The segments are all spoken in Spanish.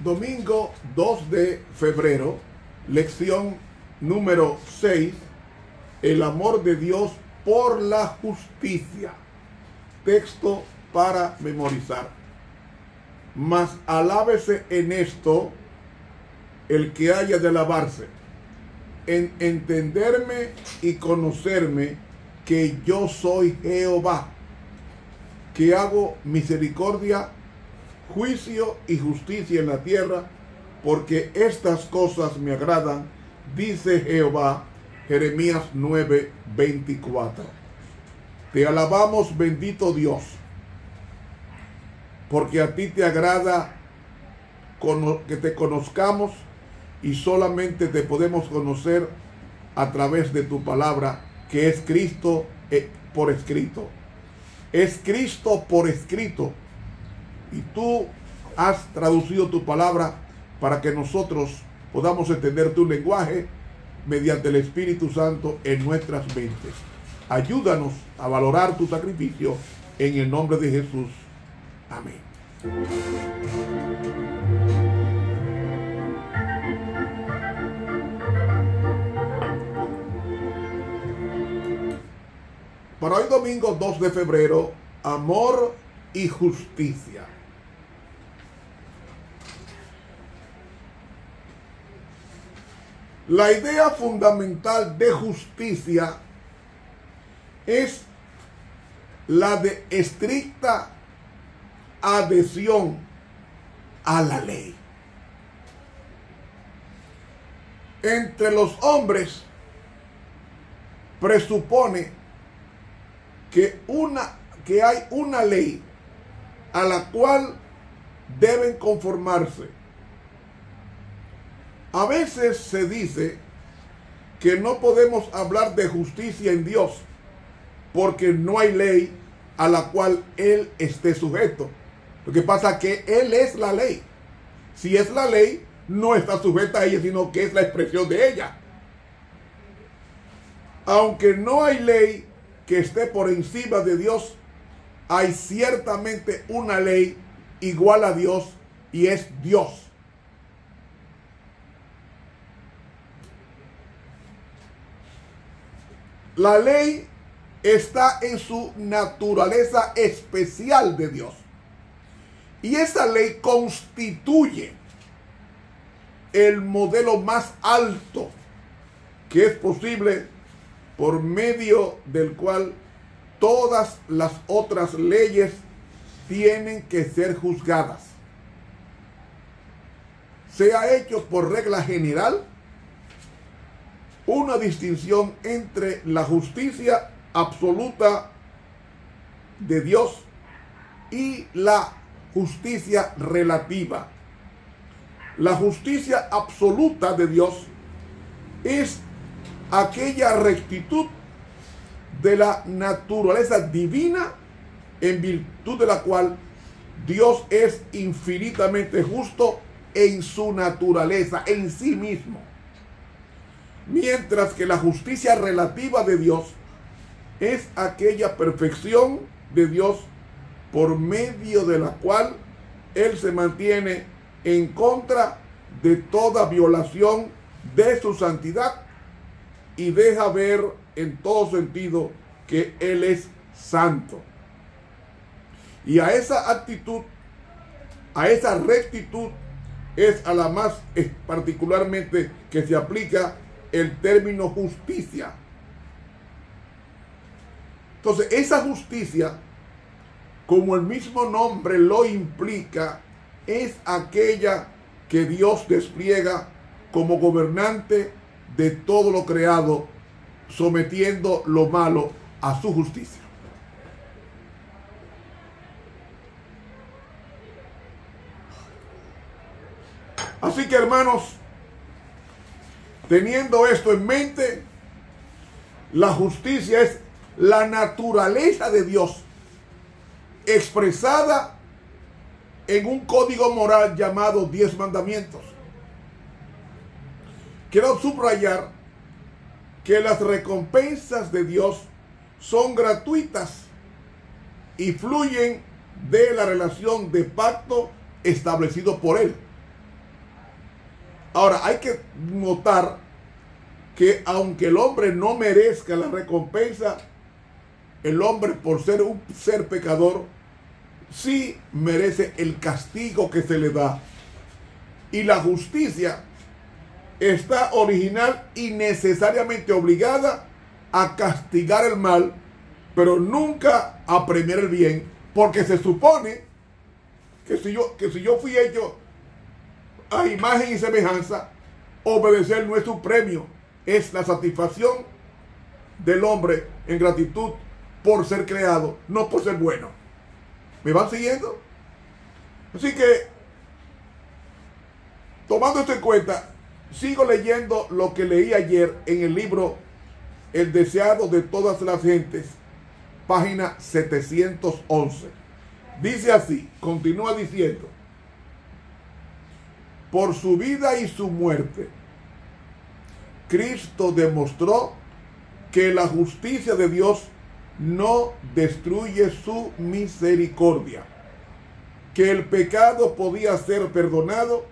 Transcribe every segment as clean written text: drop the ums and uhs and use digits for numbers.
Domingo 2 de febrero, lección número 6, el amor de Dios por la justicia. Texto para memorizar. Mas alábese en esto el que haya de alabarse, en entenderme y conocerme que yo soy Jehová, que hago misericordia, juicio y justicia en la tierra, porque estas cosas me agradan, dice Jehová. Jeremías 9:24. Te alabamos, bendito Dios, porque a ti te agrada que te conozcamos, y solamente te podemos conocer a través de tu palabra, que es Cristo por escrito. Es Cristo por escrito. Y tú has traducido tu palabra para que nosotros podamos entender tu lenguaje mediante el Espíritu Santo en nuestras mentes. Ayúdanos a valorar tu sacrificio en el nombre de Jesús. Amén. Para hoy domingo 2 de febrero, amor y justicia. La idea fundamental de justicia es la de estricta adhesión a la ley. Entre los hombres presupone que hay una ley a la cual deben conformarse. A veces se dice que no podemos hablar de justicia en Dios porque no hay ley a la cual Él esté sujeto. Lo que pasa es que Él es la ley. Si es la ley, no está sujeta a ella, sino que es la expresión de ella. Aunque no hay ley que esté por encima de Dios, hay ciertamente una ley igual a Dios, y es Dios. La ley está en su naturaleza especial de Dios. Y esa ley constituye el modelo más alto que es posible, por medio del cual todas las otras leyes tienen que ser juzgadas. Se ha hecho por regla general una distinción entre la justicia absoluta de Dios y la justicia relativa. La justicia absoluta de Dios es aquella rectitud de la naturaleza divina, en virtud de la cual Dios es infinitamente justo en su naturaleza, en sí mismo. Mientras que la justicia relativa de Dios es aquella perfección de Dios por medio de la cual Él se mantiene en contra de toda violación de su santidad y deja ver en todo sentido que Él es santo. Y a esa actitud, a esa rectitud, es a la más particularmente que se aplica el término justicia. Entonces, esa justicia, como el mismo nombre lo implica, es aquella que Dios despliega como gobernante de todo lo creado, sometiendo lo malo a su justicia. Así que, hermanos, teniendo esto en mente, la justicia es la naturaleza de Dios expresada en un código moral llamado 10 mandamientos. Quiero subrayar que las recompensas de Dios son gratuitas y fluyen de la relación de pacto establecido por él. Ahora, hay que notar que aunque el hombre no merezca la recompensa, el hombre, por ser un ser pecador, sí merece el castigo que se le da. Y la justicia está original y necesariamente obligada a castigar el mal, pero nunca a premiar el bien, porque se supone que si yo fui hecho a imagen y semejanza, obedecer no es un premio, es la satisfacción del hombre en gratitud por ser creado, no por ser bueno. ¿Me van siguiendo? Así que, tomando esto en cuenta, sigo leyendo lo que leí ayer en el libro El deseado de todas las gentes, página 711. Dice así, continúa diciendo: por su vida y su muerte, Cristo demostró que la justicia de Dios no destruye su misericordia, que el pecado podía ser perdonado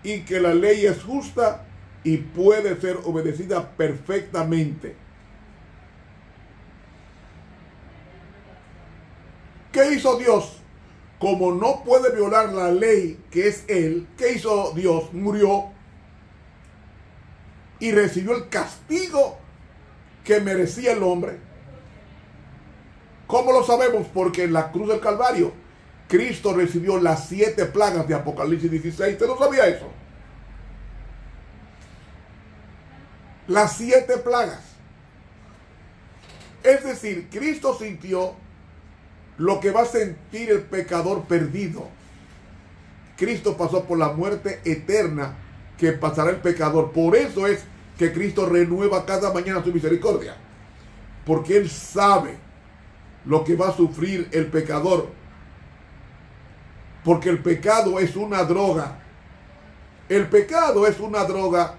y que la ley es justa y puede ser obedecida perfectamente. ¿Qué hizo Dios? Como no puede violar la ley que es Él, ¿qué hizo Dios? Murió y recibió el castigo que merecía el hombre. ¿Cómo lo sabemos? Porque en la cruz del Calvario Cristo recibió las 7 plagas de Apocalipsis 16. ¿Usted no sabía eso? Las 7 plagas. Es decir, Cristo sintió lo que va a sentir el pecador perdido. Cristo pasó por la muerte eterna que pasará el pecador. Por eso es que Cristo renueva cada mañana su misericordia, porque Él sabe lo que va a sufrir el pecador, porque el pecado es una droga. El pecado es una droga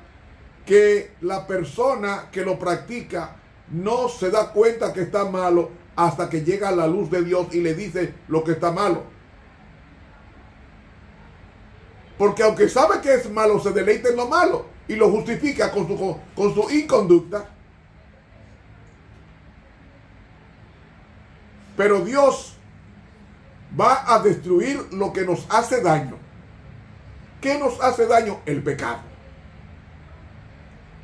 que la persona que lo practica no se da cuenta que está malo hasta que llega a la luz de Dios y le dice lo que está malo. Porque aunque sabe que es malo, se deleita en lo malo y lo justifica con su inconducta. Pero Dios va a destruir lo que nos hace daño. ¿Qué nos hace daño? El pecado.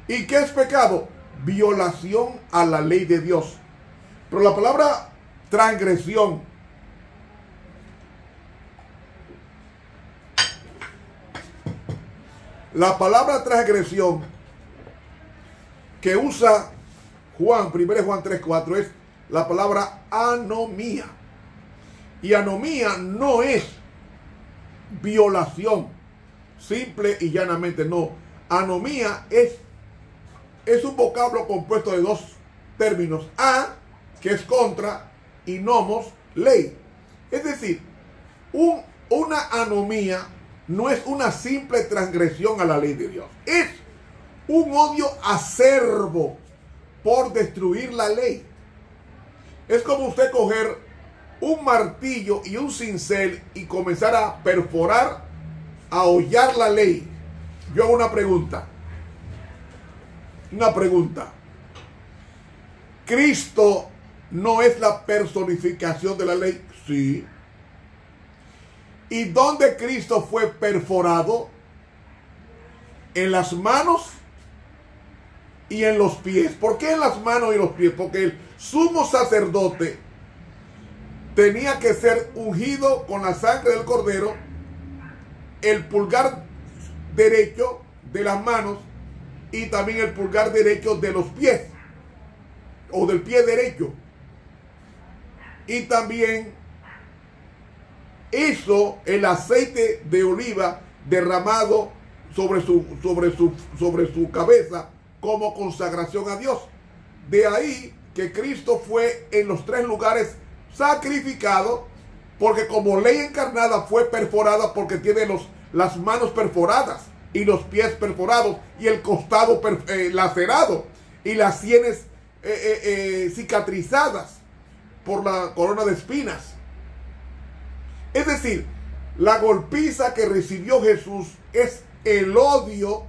¿Y qué es pecado? Violación a la ley de Dios. Pero la palabra transgresión que usa Juan, 1 Juan 3:4 es la palabra anomía. Y anomía no es violación, simple y llanamente no. Anomía es un vocablo compuesto de 2 términos: a, que es contra, y nomos, ley. Es decir, una anomía no es una simple transgresión a la ley de Dios. Es un odio acerbo por destruir la ley. Es como usted coger un martillo y un cincel y comenzar a perforar, a hollar la ley. Yo hago una pregunta. ¿Cristo no es la personificación de la ley? Sí. ¿Y dónde Cristo fue perforado? En las manos y en los pies. ¿Por qué en las manos y los pies? Porque el sumo sacerdote tenía que ser ungido con la sangre del cordero, el pulgar derecho de las manos y también el pulgar derecho de los pies, o del pie derecho. Y también hizo el aceite de oliva derramado sobre su cabeza como consagración a Dios. De ahí que Cristo fue en los 3 lugares sacrificado, porque como ley encarnada fue perforada, porque tiene las manos perforadas y los pies perforados y el costado lacerado y las sienes cicatrizadas por la corona de espinas. Es decir, la golpiza que recibió Jesús es el odio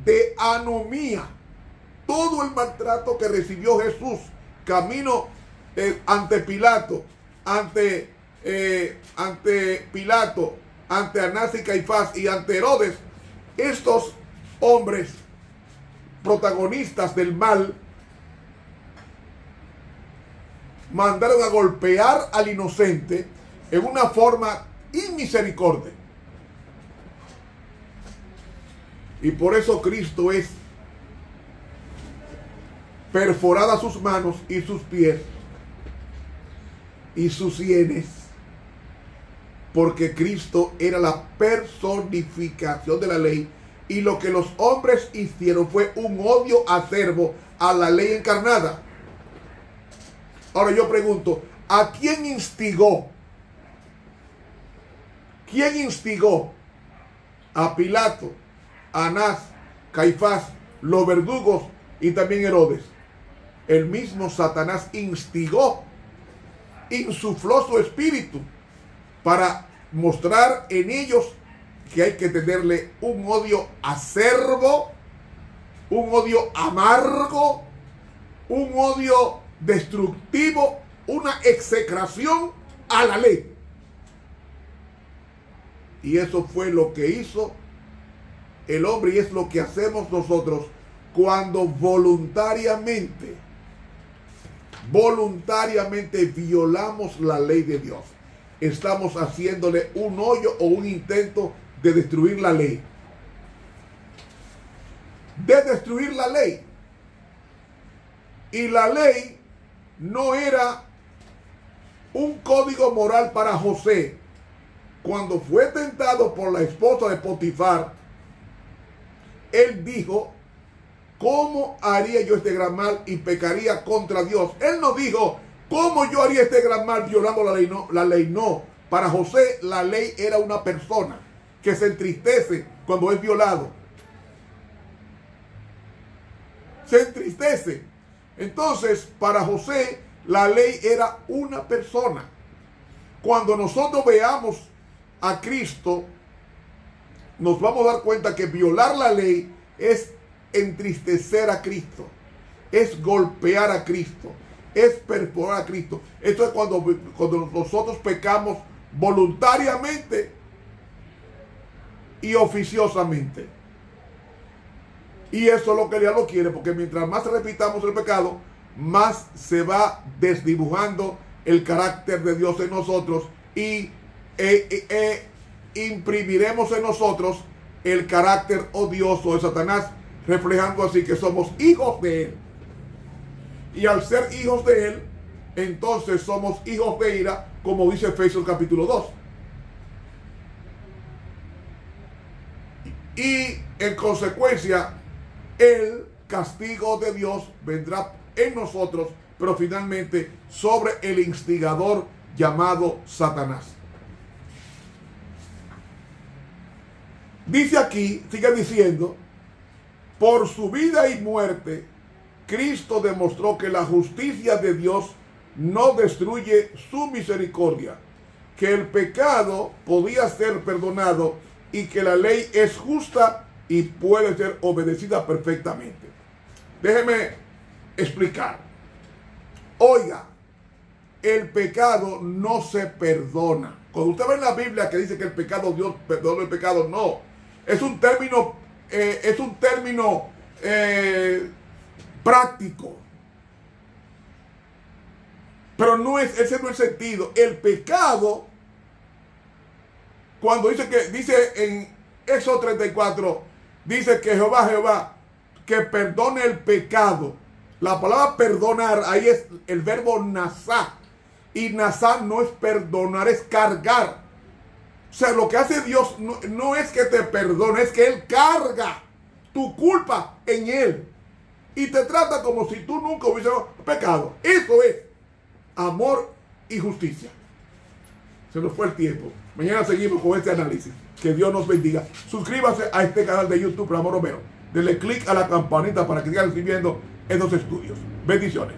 de anomía. Todo el maltrato que recibió Jesús camino ante Pilato, ante Pilato, ante Anás y Caifás y ante Herodes, estos hombres protagonistas del mal mandaron a golpear al inocente en una forma inmisericordia. Y por eso Cristo es perforada sus manos y sus pies y sus sienes, porque Cristo era la personificación de la ley, y lo que los hombres hicieron fue un odio acerbo a la ley encarnada. Ahora yo pregunto, ¿a quién instigó? ¿Quién instigó? A Pilato, a Anás, Caifás, los verdugos y también Herodes. El mismo Satanás instigó, insufló su espíritu para mostrar en ellos que hay que tenerle un odio acerbo, un odio amargo, un odio destructivo, una execración a la ley. Y eso fue lo que hizo el hombre, y es lo que hacemos nosotros cuando voluntariamente violamos la ley de Dios. Estamos haciéndole un hoyo o un intento de destruir la ley. De destruir la ley. Y la ley no era un código moral para José. Cuando fue tentado por la esposa de Potifar, él dijo: ¿cómo haría yo este gran mal y pecaría contra Dios? Él no dijo: ¿cómo yo haría este gran mal violando la ley? No, la ley no. Para José la ley era una persona que se entristece cuando es violado. Se entristece. Entonces, para José la ley era una persona. Cuando nosotros veamos a Cristo, nos vamos a dar cuenta que violar la ley es entristecer a Cristo, es golpear a Cristo, es perforar a Cristo. Esto es cuando nosotros pecamos voluntariamente y oficiosamente. Y eso es lo que el diablo quiere, porque mientras más repitamos el pecado, más se va desdibujando el carácter de Dios en nosotros, y imprimiremos en nosotros el carácter odioso de Satanás, reflejando así que somos hijos de él. Y al ser hijos de él, entonces somos hijos de ira, como dice Efesios capítulo 2. Y en consecuencia, el castigo de Dios vendrá en nosotros, pero finalmente sobre el instigador llamado Satanás. Dice aquí, sigue diciendo: por su vida y muerte, Cristo demostró que la justicia de Dios no destruye su misericordia, que el pecado podía ser perdonado y que la ley es justa y puede ser obedecida perfectamente. Déjeme explicar. Oiga, el pecado no se perdona. Cuando usted ve en la Biblia que dice que el pecado, Dios perdona el pecado, no. Es un término práctico. Pero no es, ese no es el sentido. El pecado, cuando dice en Éxodo 34, dice que Jehová, que perdone el pecado. La palabra perdonar, ahí es el verbo nasá. Y nasá no es perdonar, es cargar. O sea, lo que hace Dios no es que te perdone, es que Él carga tu culpa en Él. Y te trata como si tú nunca hubieses pecado. Eso es amor y justicia. Se nos fue el tiempo. Mañana seguimos con este análisis. Que Dios nos bendiga. Suscríbase a este canal de YouTube, Ramón Romero. Denle click a la campanita para que sigan recibiendo estos estudios. Bendiciones.